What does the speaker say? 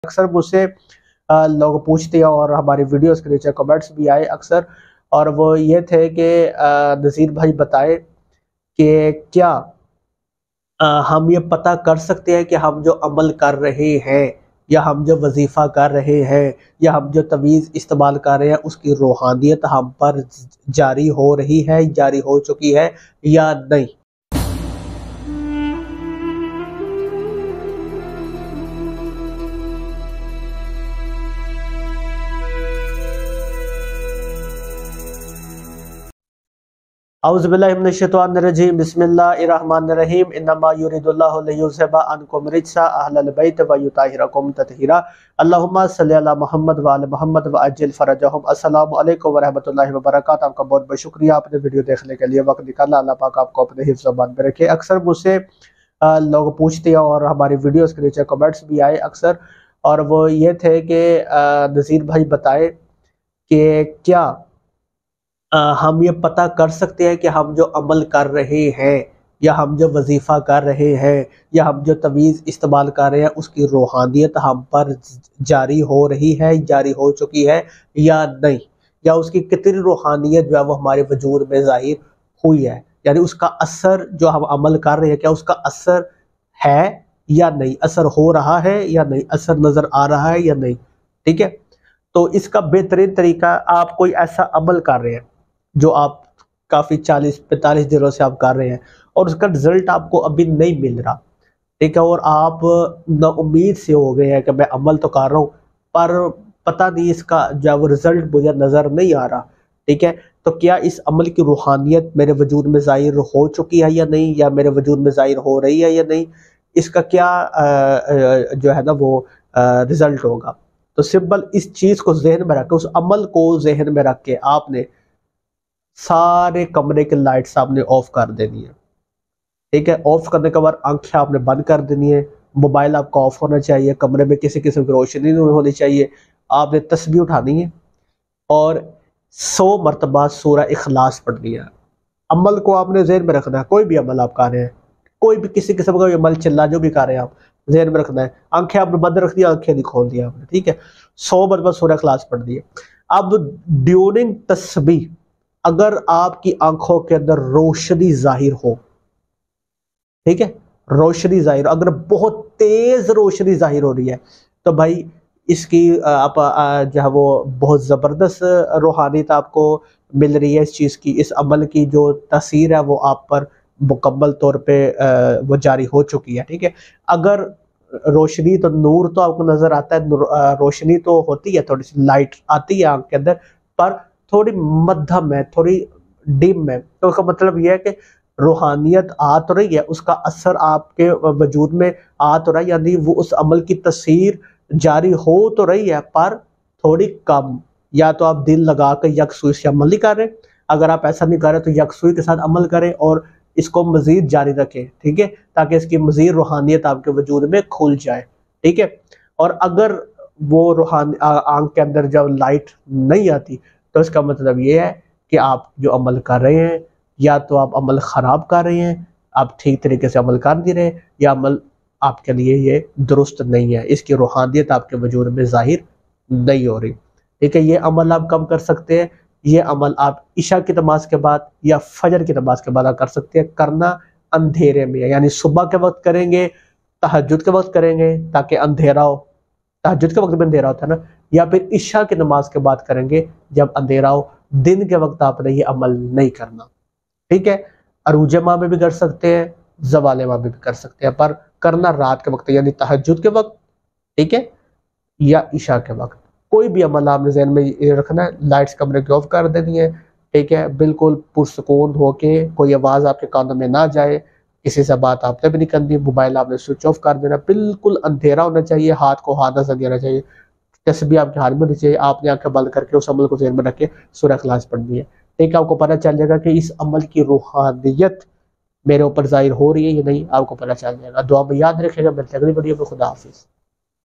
अक्सर मुझसे लोग पूछते हैं और हमारी वीडियोस के नीचे कमेंट्स भी आए अक्सर, और वो ये थे कि नज़ीर भाई बताए कि क्या हम ये पता कर सकते हैं कि हम जो अमल कर रहे हैं या हम जो वजीफ़ा कर रहे हैं या हम जो तवीज़ इस्तेमाल कर रहे हैं उसकी रूहानियत हम पर जारी हो रही है, जारी हो चुकी है या नहीं। औज़ुबिल्लाहि मिनश्शैतानिर्रजीम बिस्मिल्लाहिर्रहमानिर्रहीम इन्नमा युरिदुल्लाहु लियुज़हिबा अन्कुम रिज्सा अहलल बैत व युताहिरकुम तत्हीरा अल्लाहुम्मा सल्लि अला मुहम्मद व आले मुहम्मद व अज्जिल फरजहुम। अस्सलामु अलैकुम व रहमतुल्लाहि व बरकातहू। आपका बहुत बहुत शुक्रिया, आपने वीडियो देखने के लिए वक्त निकाला। अल्लाह पाक आपको अपने हिफ्ज़ व अमान में रखे। अक्सर मुझसे लोग पूछते हैं और हमारी वीडियोस के नीचे कमेंट्स भी आए अक्सर, और वो ये थे कि नज़ीर भाई बताए कि क्या हम ये पता कर सकते हैं कि हम जो अमल कर रहे हैं या हम जो वजीफ़ा कर रहे हैं या हम जो तवीज़ इस्तेमाल कर रहे हैं उसकी रूहानियत हम पर जारी हो रही है, जारी हो चुकी है या नहीं, या उसकी कितनी रूहानियत जो है वो हमारे वजूद में ज़ाहिर हुई है, यानी उसका असर जो हम अमल कर रहे हैं क्या उसका असर है या नहीं, असर हो रहा है या नहीं, असर नज़र आ रहा है या नहीं। ठीक है, तो इसका बेहतरीन तरीका, आप कोई ऐसा अमल कर रहे हैं जो आप काफ़ी 40-45 दिनों से आप कर रहे हैं और उसका रिजल्ट आपको अभी नहीं मिल रहा, ठीक है, और आप नाउम्मीद से हो गए हैं कि मैं अमल तो कर रहा हूँ पर पता नहीं इसका जो वो रिजल्ट मुझे नज़र नहीं आ रहा। ठीक है, तो क्या इस अमल की रूहानियत मेरे वजूद में ज़ाहिर हो चुकी है या नहीं, या मेरे वजूद में ज़ाहिर हो रही है या नहीं, इसका क्या जो है ना वो रिजल्ट होगा। तो सिंपल इस चीज़ को जहन में रख के, उस अमल को जहन में रख के आपने सारे कमरे के लाइट्स आपने ऑफ कर देनी है। ठीक है, ऑफ करने के बाद आंखें आपने बंद कर देनी है, मोबाइल आपका ऑफ होना चाहिए, कमरे में किसी किस्म की रोशनी नहीं होनी चाहिए। आपने तस्बीह उठानी है और 100 मरतबा सूरह इखलास पढ़नी है। अमल को आपने ज़हन में रखना है, कोई भी अमल आप कर रहे हैं, कोई भी किसी किस्म का अमल चिल्ला जो भी कर रहे हैं आप ज़हन में रखना है। आंखें आपने बंद रख दी, आंखें नहीं खोल दी आपने, ठीक है, 100 मरतबा सूरह इखलास पढ़ दी है। अब ड्यूरिंग तस्बीह अगर आपकी आंखों के अंदर रोशनी जाहिर हो, ठीक है, रोशनी जाहिर, अगर बहुत तेज रोशनी जाहिर हो रही है तो भाई इसकी आप जो है वो बहुत ज़बरदस्त रूहानियत आपको मिल रही है। इस चीज़ की, इस अमल की जो तासीर है वो आप पर मुकम्मल तौर पे वो जारी हो चुकी है। ठीक है, अगर रोशनी तो नूर तो आपको नज़र आता है, रोशनी तो होती है, थोड़ी सी लाइट आती है आंख के अंदर, पर थोड़ी मध्यम है, थोड़ी डिम है, तो उसका मतलब यह है कि रूहानियत आ तो रही है, उसका असर आपके वजूद में आ तो रहा है, यानी वो उस अमल की तस्वीर जारी हो तो रही है पर थोड़ी कम। या तो आप दिल लगा कर यकसुई से अमल नहीं कर रहे, अगर आप ऐसा नहीं कर रहे तो यकसुई के साथ अमल करें और इसको मजीद जारी रखें, ठीक है, ताकि इसकी मजीद रूहानियत आपके वजूद में खुल जाए। ठीक है, और अगर वो आंख के अंदर जब लाइट नहीं आती तो इसका मतलब ये है कि आप जो अमल कर रहे हैं या तो आप अमल ख़राब कर रहे हैं, आप ठीक तरीके से अमल कर नहीं रहे, या अमल आपके लिए ये दुरुस्त नहीं है, इसकी रूहानियत आपके वजूद में ज़ाहिर नहीं हो रही। ठीक है, ये अमल आप कब कर सकते हैं, ये अमल आप इशा की नमाज के बाद या फजर की नमाज के बाद आप कर सकते हैं। करना अंधेरे में है, यानी सुबह के वक्त करेंगे, तहज्जुद के वक्त करेंगे ताकि अंधेरा हो, तहज्जुद के वक्त में अंधेरा होता है ना, या फिर इशा की नमाज के बाद करेंगे जब अंधेरा हो। दिन के वक्त आपने ये अमल नहीं करना। ठीक है, अरूज माह में भी कर सकते हैं, ज़वाल माह में भी कर सकते हैं, पर करना रात के वक्त यानी तहज्जुद के वक्त, ठीक है, या इशा के वक्त। कोई भी अमल आपने ज़हन में ये रखना है, लाइट्स कमरे की ऑफ कर देनी है, ठीक है, बिल्कुल पुरसुकून होके, कोई आवाज़ आपके कानों में ना जाए, किसी से बात आपने भी नहीं करनी, मोबाइल आपने स्विच ऑफ कर देना, बिल्कुल अंधेरा होना चाहिए, हाथ को हाथ से देना चाहिए, तस्बीह आपके हाथ में होनी चाहिए, आपने आंखें बंद करके उस अमल को ज़हन में रख के सूरह इखलास पढ़नी है। ठीक है, आपको पता चल जाएगा कि इस अमल की रूहानियत मेरे ऊपर ज़ाहिर हो रही है या नहीं, आपको पता चल जाएगा। दुआ में याद रखेगा। मिलते हैं अगली वीडियो में। खुदा हाफिज़।